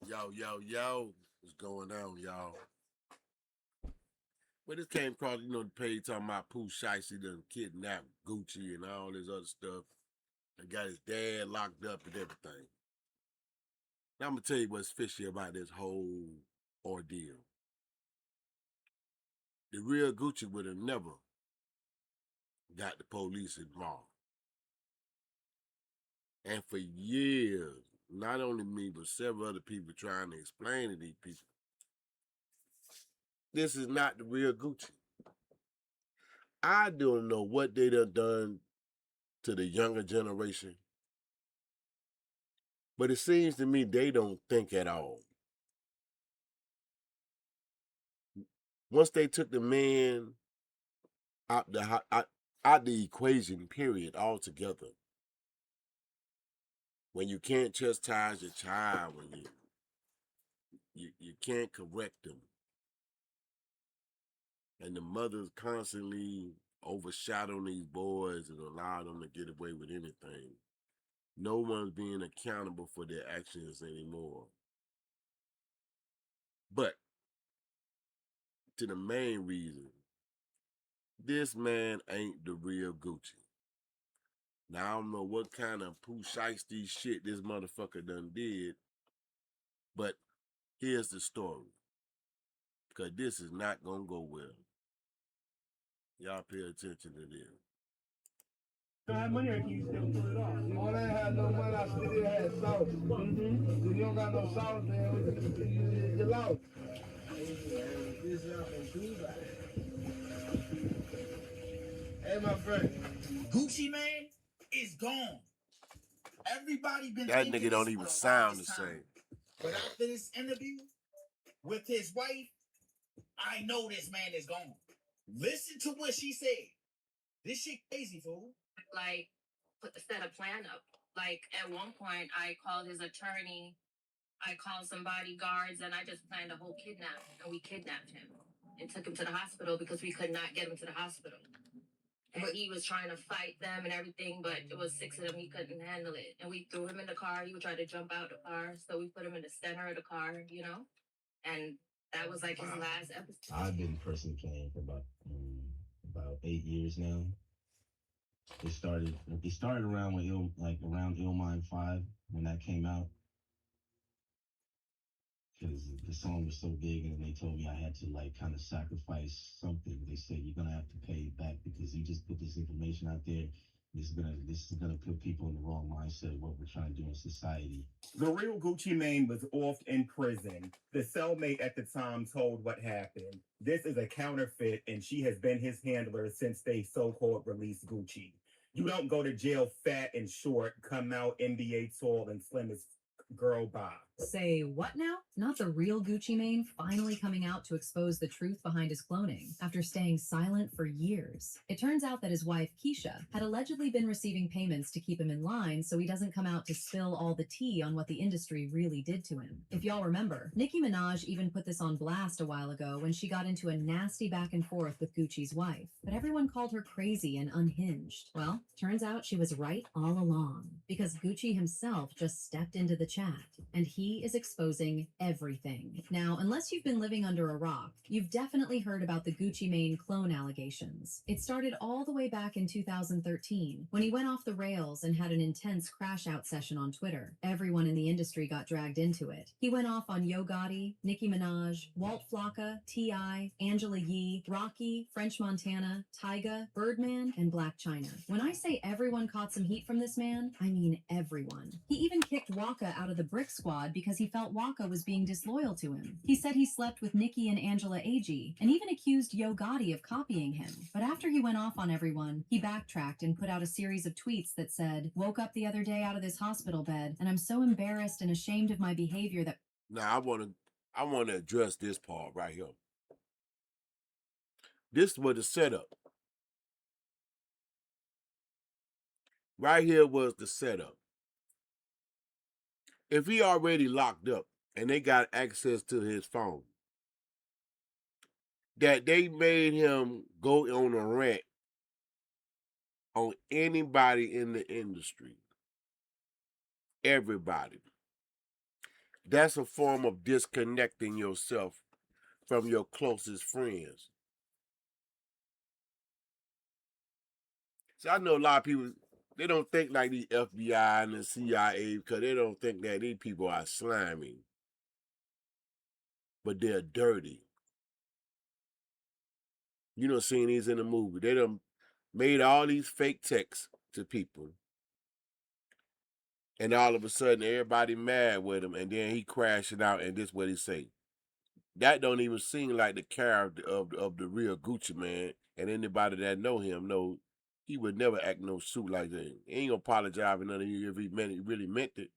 Yo, what's going on, y'all? Well, this came across, the page talking about Pooh Shiesty done kidnapped Gucci and all this other stuff and got his dad locked up and everything. Now, I'm going to tell you what's fishy about this whole ordeal. The real Gucci would have never got the police involved. And for years, not only me, but several other people trying to explain to these people, this is not the real Gucci. I don't know what they done to the younger generation, but it seems to me they don't think at all. Once they took the man out the equation, period, altogether. When you can't chastise your child, when you can't correct them, and the mothers constantly overshadow these boys and allow them to get away with anything. No one's being accountable for their actions anymore. But to the main reason, this man ain't the real Gucci. Now I don't know what kind of Pooh Shiesty shit this motherfucker done did, but here's the story. Cause this is not gonna go well. Y'all pay attention to this. You don't have money or can you still pull it off? When I had no money, I still had sauce. If you don't got no sauce, then you lost. Hey, my friend. Gucci man is gone. Everybody been That thinking nigga this don't for even the sound the longest time. same. But after this interview with his wife, I know this man is gone. Listen to what she said. This shit crazy, fool. Like, set a plan up. Like, at one point, I called his attorney, I called some bodyguards, and I just planned a whole kidnap. And we kidnapped him and took him to the hospital because we could not get him to the hospital. And he was trying to fight them and everything, but it was six of them. He couldn't handle it. And we threw him in the car. He would try to jump out the car. So we put him in the center of the car, And that was like his last episode. I've been personally playing for about 8 years now. It started around when around Illmind 5 when that came out. Because the song was so big, and they told me I had to kind of sacrifice something. They said you're gonna have to pay it back because you just put this information out there. This is gonna put people in the wrong mindset of what we're trying to do in society. The real Gucci Mane was off in prison. The cellmate at the time told what happened. This is a counterfeit, and she has been his handler since they so-called released Gucci. You don't go to jail fat and short, come out NBA tall and slim as girl Bob. Say what now? Not the real Gucci Mane finally coming out to expose the truth behind his cloning after staying silent for years. It turns out that his wife, Keisha, had allegedly been receiving payments to keep him in line so he doesn't come out to spill all the tea on what the industry really did to him. If y'all remember, Nicki Minaj even put this on blast a while ago when she got into a nasty back and forth with Gucci's wife, but everyone called her crazy and unhinged. Well, turns out she was right all along, because Gucci himself just stepped into the chat, and he is exposing everything. Now, unless you've been living under a rock, you've definitely heard about the Gucci Mane clone allegations. It started all the way back in 2013 when he went off the rails and had an intense crash out session on Twitter. Everyone in the industry got dragged into it. He went off on Yo Gotti, Nicki Minaj, Walt Flocka, T.I., Angela Yee, Rocky, French Montana, Tyga, Birdman, and Black China. When I say everyone caught some heat from this man, I mean everyone. He even kicked Waka out of the Brick Squad because he felt Waka was being disloyal to him. He said he slept with Nicki and Angela Agee, and even accused Yo Gotti of copying him. But after he went off on everyone, he backtracked and put out a series of tweets that said, "Woke up the other day out of this hospital bed, and I'm so embarrassed and ashamed of my behavior that..." Now I wanna address this part right here. This was the setup. Right here was the setup. If he already locked up and they got access to his phone, that they made him go on a rant on anybody in the industry. Everybody. That's a form of disconnecting yourself from your closest friends. So I know a lot of people, they don't think like the FBI and the CIA because they don't think that these people are slimy. But they're dirty. You know, seen these in the movie. They done made all these fake texts to people. And all of a sudden, everybody mad with him. And then he crashing out, and this what he say. That don't even seem like the character of the real Gucci man. And anybody that know him know he would never act no suit like that. He ain't gonna apologize for none of you if he really meant it.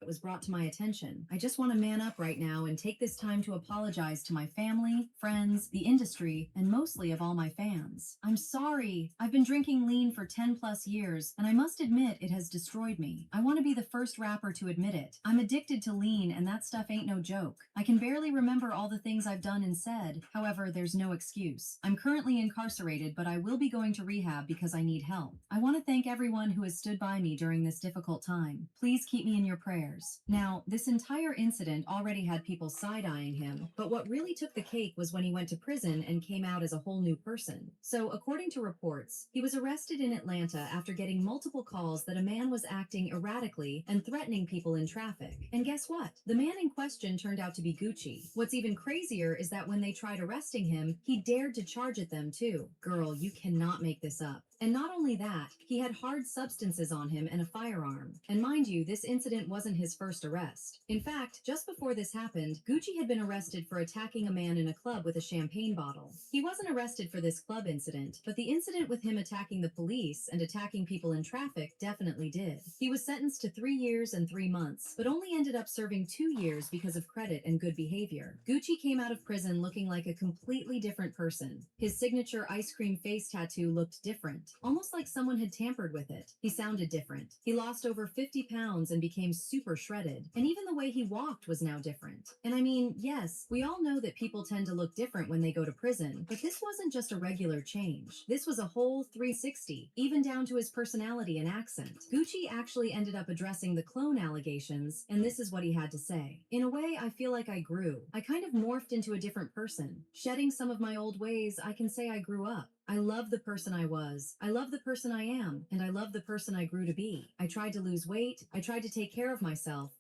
It was brought to my attention. I just want to man up right now and take this time to apologize to my family, friends, the industry, and mostly of all my fans. I'm sorry. I've been drinking lean for 10 plus years, and I must admit it has destroyed me. I want to be the first rapper to admit it. I'm addicted to lean, and that stuff ain't no joke. I can barely remember all the things I've done and said. However, there's no excuse. I'm currently incarcerated, but I will be going to rehab because I need help. I want to thank everyone who has stood by me during this difficult time. Please keep me in your prayers. Now, this entire incident already had people side-eyeing him, but what really took the cake was when he went to prison and came out as a whole new person. So, according to reports, he was arrested in Atlanta after getting multiple calls that a man was acting erratically and threatening people in traffic. And guess what? The man in question turned out to be Gucci. What's even crazier is that when they tried arresting him, he dared to charge at them too. Girl, you cannot make this up. And not only that, he had hard substances on him and a firearm. And mind you, this incident wasn't his first arrest. In fact, just before this happened, Gucci had been arrested for attacking a man in a club with a champagne bottle. He wasn't arrested for this club incident, but the incident with him attacking the police and attacking people in traffic definitely did. He was sentenced to 3 years and 3 months, but only ended up serving 2 years because of credit and good behavior. Gucci came out of prison looking like a completely different person. His signature ice cream face tattoo looked different, almost like someone had tampered with it. He sounded different. He lost over 50 pounds and became super shredded. And even the way he walked was now different. And I mean, yes, we all know that people tend to look different when they go to prison, but this wasn't just a regular change. This was a whole 360, even down to his personality and accent. Gucci actually ended up addressing the clone allegations, and this is what he had to say. In a way, I feel like I grew. I kind of morphed into a different person. Shedding some of my old ways, I can say I grew up. I love the person I was. I love the person I am. And I love the person I grew to be. I tried to lose weight. I tried to take care of myself.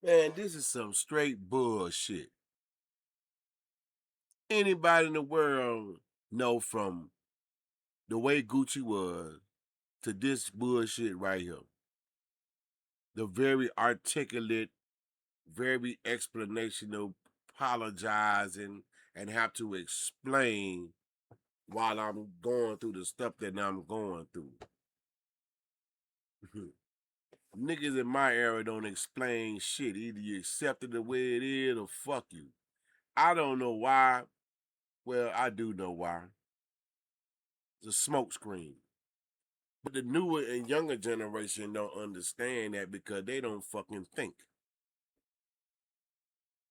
Man, this is some straight bullshit. Anybody in the world know from the way Gucci was to this bullshit right here. The very articulate, very explanational, apologizing and have to explain while I'm going through the stuff that I'm going through. Niggas in my era don't explain shit. Either you accept it the way it is or fuck you. I don't know why. Well, I do know why. It's a smoke screen. But the newer and younger generation don't understand that because they don't fucking think.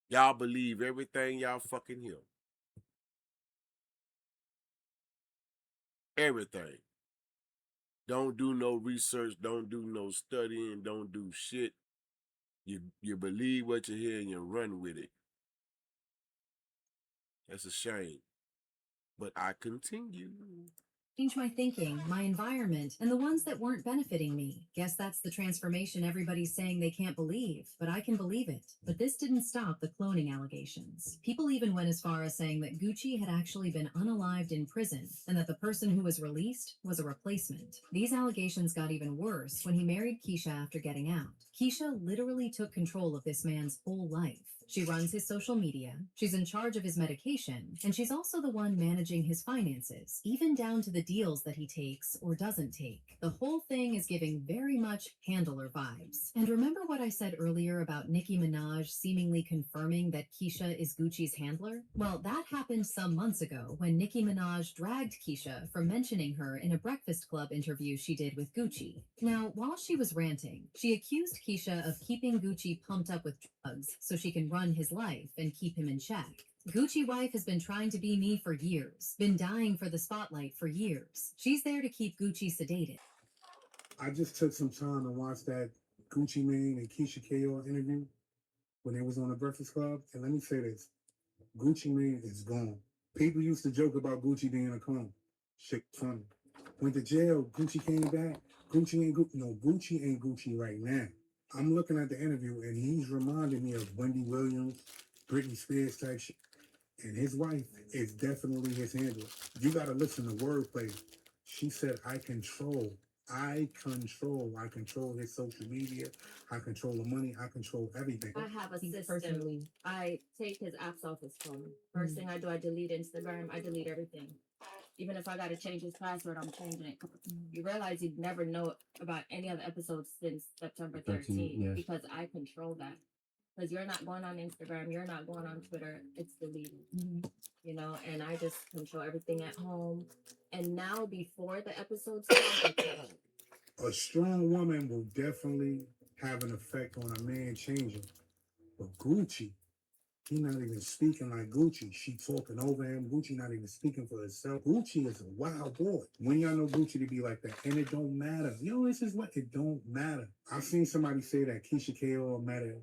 Y'all believe everything y'all fucking hear. Everything. Don't do no research, don't do no studying, don't do shit. You believe what you hear and you run with it. That's a shame. But I continue. Change my thinking, my environment, and the ones that weren't benefiting me. Guess that's the transformation everybody's saying they can't believe, but I can believe it. But this didn't stop the cloning allegations. People even went as far as saying that Gucci had actually been unalived in prison, and that the person who was released was a replacement. These allegations got even worse when he married Keisha after getting out. Keisha literally took control of this man's whole life. She runs his social media, she's in charge of his medication, and she's also the one managing his finances, even down to the deals that he takes or doesn't take. The whole thing is giving very much handler vibes. And remember what I said earlier about Nicki Minaj seemingly confirming that Keisha is Gucci's handler? Well, that happened some months ago when Nicki Minaj dragged Keisha for mentioning her in a Breakfast Club interview she did with Gucci. Now, while she was ranting, she accused Keisha of keeping Gucci pumped up with drugs so she can run his life and keep him in check. Gucci wife has been trying to be me for years, been dying for the spotlight for years. She's there to keep Gucci sedated. I just took some time to watch that Gucci Mane and Keisha KO interview. when they was on the Breakfast Club. And let me say this, Gucci Mane is gone. People used to joke about Gucci being a clone. Shit funny. Went to jail, Gucci came back. Gucci ain't Gucci. No, Gucci ain't Gucci right now. I'm looking at the interview and he's reminding me of Wendy Williams, Britney Spears type shit. And his wife is definitely his handler. You gotta listen to wordplay. She said, I control his social media. I control the money. I control everything. I have a He system. personally- I take his apps off his phone. First thing I do, I delete Instagram. I delete everything. Even if I gotta change his password, I'm changing it. You realize you'd never know about any other episodes since September 13th yes. because I control that. Because you're not going on Instagram, you're not going on Twitter, it's deleted. You know, and I just control everything at home. And now before the episodes come, A strong woman will definitely have an effect on a man changing. But Gucci, he not even speaking like Gucci. She talking over him. Gucci not even speaking for herself. Gucci is a wild boy. When y'all know Gucci to be like that, and it don't matter. This is what it don't matter. I've seen somebody say that Keisha K.O. matter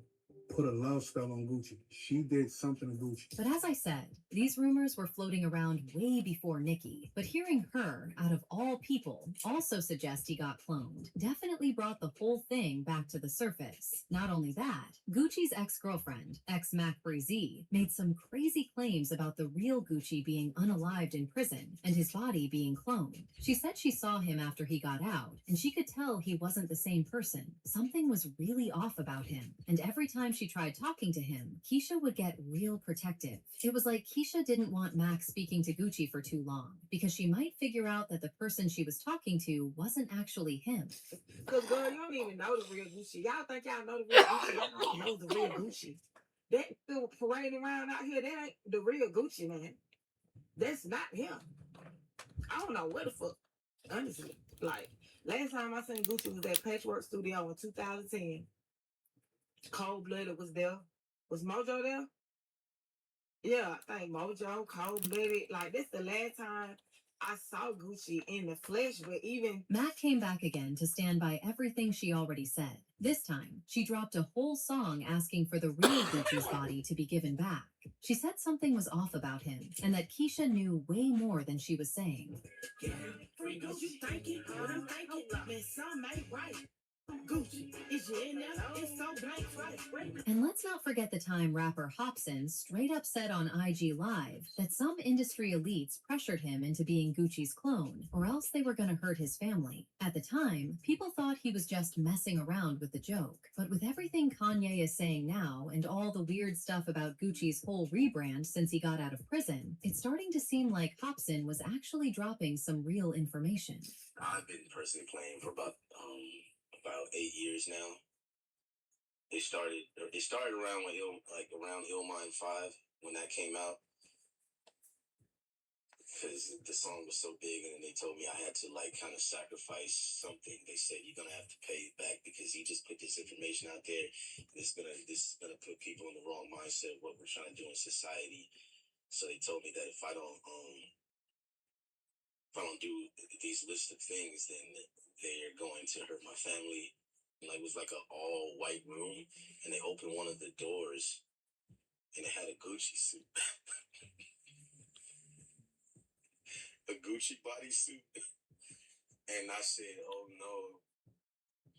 put a love spell on Gucci. She did something to Gucci. But as I said, these rumors were floating around way before Nikki. But hearing her, out of all people, also suggest he got cloned definitely brought the whole thing back to the surface. Not only that, Gucci's ex-girlfriend, ex-Mac Breezy, made some crazy claims about the real Gucci being unalived in prison and his body being cloned. She said she saw him after he got out, and she could tell he wasn't the same person. Something was really off about him, and every time she tried talking to him, Keisha would get real protective. It was like Keisha didn't want Max speaking to Gucci for too long, because she might figure out that the person she was talking to wasn't actually him. Because, girl, you don't even know the real Gucci. Y'all think y'all know the real Gucci. Y'all don't know the real Gucci. That still parading around out here, that ain't the real Gucci, man. That's not him. I don't know what the fuck, honestly. Like, last time I seen Gucci was at Patchwork Studio in 2010. Cold Blooded was there. Was Mojo there? Yeah, I think Mojo, Cold Blooded. Like, this the last time I saw Gucci in the flesh, but even Matt came back again to stand by everything she already said. This time, she dropped a whole song asking for the real Gucci's body to be given back. She said something was off about him, and that Keisha knew way more than she was saying. free Gucci, thank you. What I'm thinking, man, some ain't right. Gucci, is you in there? It's so blank, right? And let's not forget the time rapper Hopsin straight up said on IG Live that some industry elites pressured him into being Gucci's clone, or else they were going to hurt his family. At the time, people thought he was just messing around with the joke. But with everything Kanye is saying now, and all the weird stuff about Gucci's whole rebrand since he got out of prison, it's starting to seem like Hopsin was actually dropping some real information. I've been personally playing for about 8 years now. It started around when around Illmind 5 when that came out, because the song was so big, and then they told me I had to kind of sacrifice something. They said you're gonna have to pay it back because he just put this information out there. This is gonna put people in the wrong mindset of what we're trying to do in society. So they told me that if I don't do these list of things, then they're going to hurt my family. It was like an all white room, and they opened one of the doors, and it had a Gucci suit, a Gucci bodysuit, and I said, "Oh no,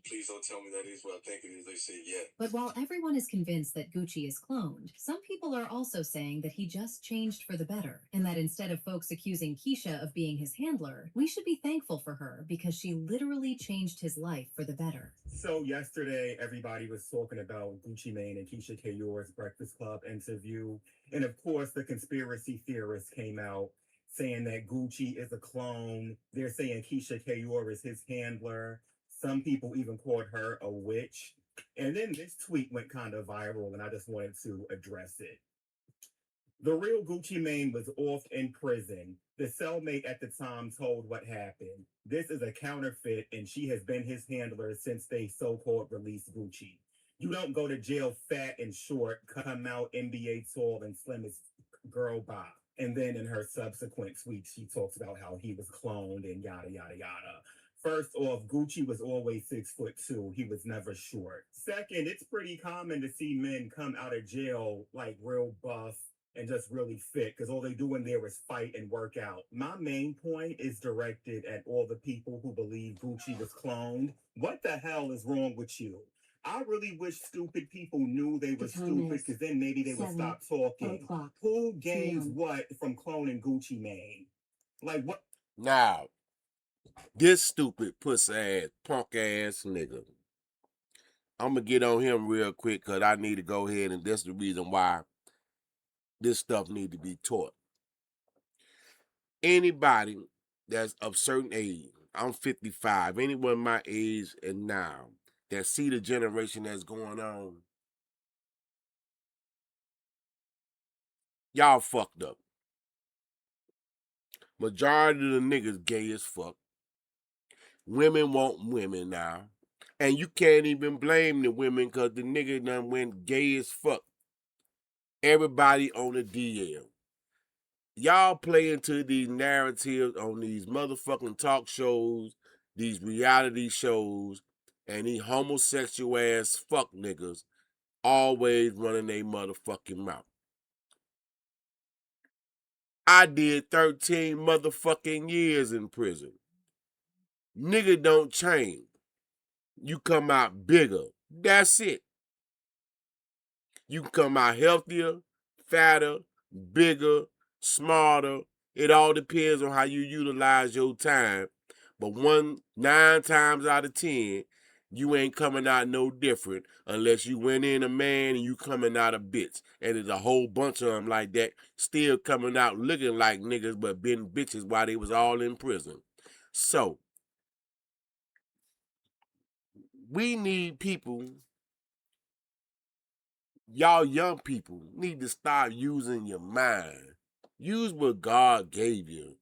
please don't tell me that is what I think it is." They said, "Yeah." But while everyone is convinced that Gucci is cloned, some people are also saying that he just changed for the better, and that instead of folks accusing Keisha of being his handler, we should be thankful for her because she literally changed his life for the better. So yesterday, everybody was talking about Gucci Mane and Keisha Kayor's Breakfast Club interview. And of course, the conspiracy theorists came out saying that Gucci is a clone. They're saying Keisha Kayor is his handler. Some people even called her a witch. And then this tweet went kind of viral, and I just wanted to address it. The real Gucci Mane was off in prison. The cellmate at the time told what happened. This is a counterfeit, and she has been his handler since they so-called released Gucci. You don't go to jail fat and short, come out NBA tall and slim as girl Bob. And then in her subsequent tweets, she talks about how he was cloned and yada, yada, yada. First off, Gucci was always 6'2". He was never short. Second, it's pretty common to see men come out of jail like real buff and just really fit because all they do in there is fight and work out. My main point is directed at all the people who believe Gucci was cloned. What the hell is wrong with you? I really wish stupid people knew they were stupid because then maybe they would stop talking. Who gains what from cloning Gucci Mane? Like what? Now, this stupid pussy ass, punk ass nigga. I'm gonna get on him real quick because I need to go ahead, and that's the reason why this stuff need to be taught. Anybody that's of certain age, I'm 55, anyone my age and now that see the generation that's going on, y'all fucked up. Majority of the niggas gay as fuck. Women want women now. And you can't even blame the women because the nigga done went gay as fuck. Everybody on the DL. Y'all play into these narratives on these motherfucking talk shows, these reality shows, and these homosexual ass fuck niggas always running their motherfucking mouth. I did 13 motherfucking years in prison. Nigga don't change. You come out bigger. That's it. You can come out healthier, fatter, bigger, smarter. It all depends on how you utilize your time. But 9 times out of 10, you ain't coming out no different unless you went in a man and you coming out a bitch. And there's a whole bunch of them like that still coming out looking like niggas but being bitches while they was all in prison. So, we need people, y'all young people need to start using your mind. Use what God gave you.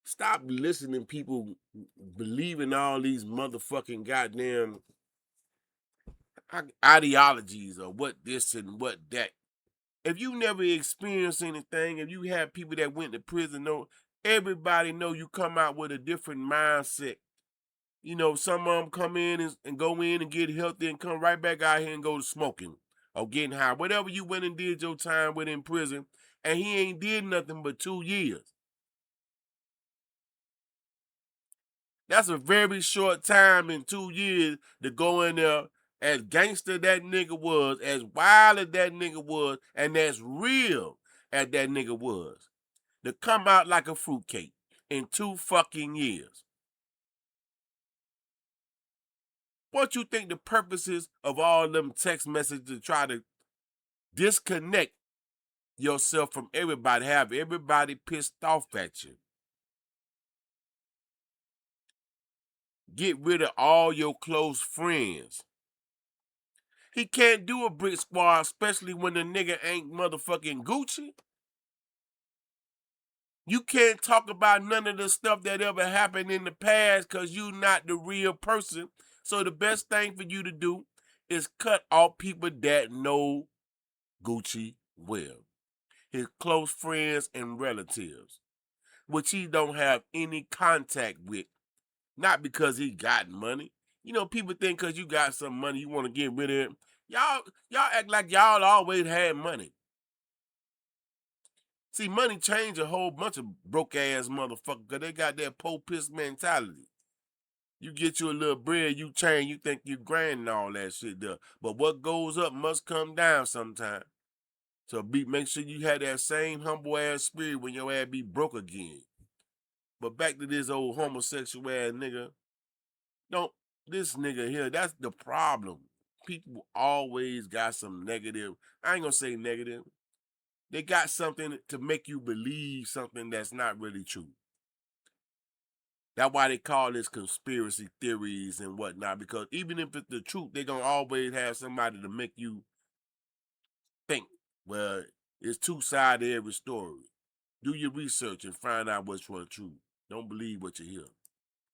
Stop listening to people believing all these motherfucking goddamn ideologies of what this and what that. If you never experienced anything, if you have people that went to prison, everybody know you come out with a different mindset. You know, some of them come in and go in and get healthy and come right back out here and go to smoking or getting high. Whatever you went and did your time with in prison, and he ain't did nothing but 2 years. That's a very short time in 2 years to go in there as gangster that nigga was, as wild as that nigga was, and as real as that nigga was. To come out like a fruitcake in 2 fucking years. What you think the purpose is of all them text messages to try to disconnect yourself from everybody, have everybody pissed off at you? Get rid of all your close friends. He can't do a brick squad, especially when the nigga ain't motherfucking Gucci. You can't talk about none of the stuff that ever happened in the past because you not the real person. So the best thing for you to do is cut off people that know Gucci well. His close friends and relatives, which he don't have any contact with. Not because he got money. You know, people think because you got some money, you want to get rid of it. Y'all act like y'all always had money. See, money changed a whole bunch of broke-ass motherfuckers because they got that po-piss mentality. You get you a little bread, you change, you think you grand and all that shit there. But what goes up must come down sometime. So make sure you have that same humble-ass spirit when your ass be broke again. But back to this old homosexual ass nigga. This nigga here, that's the problem. People always got some negative. I ain't gonna say negative. They got something to make you believe something that's not really true. That's why they call this conspiracy theories and whatnot, because even if it's the truth, they're going to always have somebody to make you think, well, it's 2 sides to every story. Do your research and find out which one's true. Don't believe what you hear.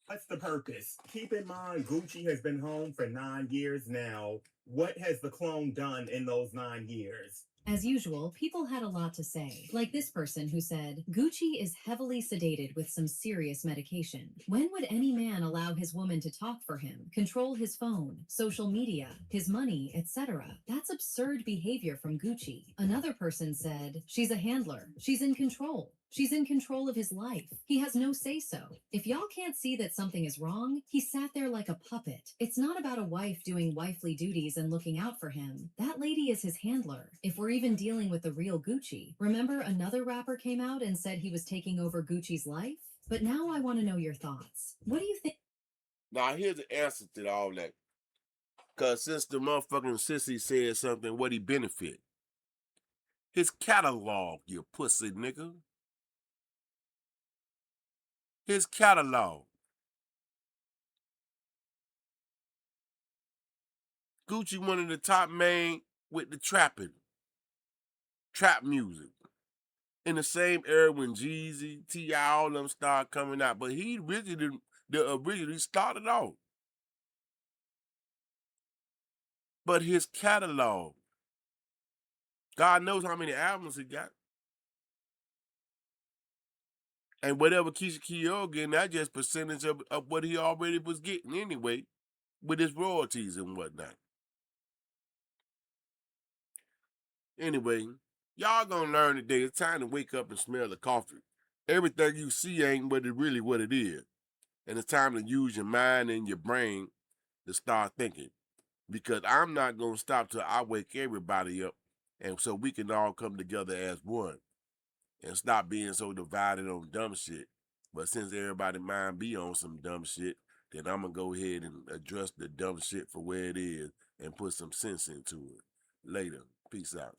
What's the purpose? Keep in mind, Gucci has been home for 9 years now. What has the clone done in those 9 years? As usual, people had a lot to say, like this person who said, Gucci is heavily sedated with some serious medication. When would any man allow his woman to talk for him, control his phone, social media, his money, etc.? That's absurd behavior from Gucci. Another person said, she's a handler. She's in control. She's in control of his life. He has no say-so. If y'all can't see that something is wrong, he sat there like a puppet. It's not about a wife doing wifely duties and looking out for him. That lady is his handler. If we're even dealing with the real Gucci. Remember another rapper came out and said he was taking over Gucci's life? But now I want to know your thoughts. What do you think? Now, here's the answer to all that. Because since the motherfucking sissy said something, what he benefit? His catalog, you pussy nigga. His catalog. Gucci one of the top men with the trap music. In the same era when Jeezy, T.I., all of them started coming out. But he originally started off. But his catalog, God knows how many albums he got. And whatever Keisha Keogh getting, that's just percentage of what he already was getting anyway with his royalties and whatnot. Anyway, y'all gonna learn today. It's time to wake up and smell the coffee. Everything you see ain't what it is. And it's time to use your mind and your brain to start thinking. Because I'm not gonna stop till I wake everybody up, and so we can all come together as one and stop being so divided on dumb shit. But since everybody mind be on some dumb shit, then I'm gonna go ahead and address the dumb shit for where it is and put some sense into it. Later. Peace out.